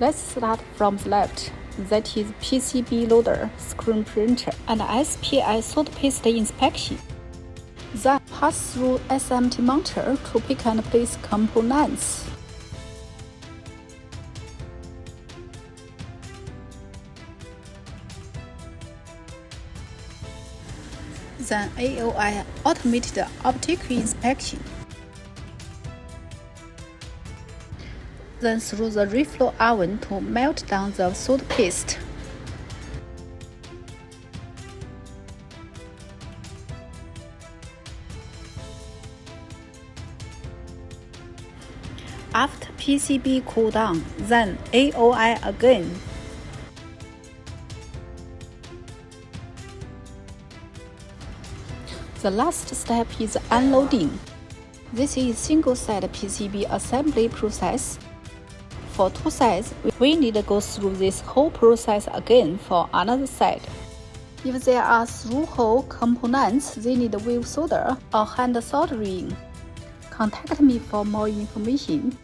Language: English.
Let's start from the left. That is PCB loader, screen printer, and SPI solder paste inspection. Then pass through SMT mounter to pick and place components. Then AOI automated optical inspection. Then through the reflow oven to melt down the solder paste. After PCB cool down, then AOI again. The last step is unloading. This is single-side PCB assembly process. For two sides, we need to go through this whole process again for another side. If there are through-hole components, they need wave solder or hand soldering. Contact me for more information.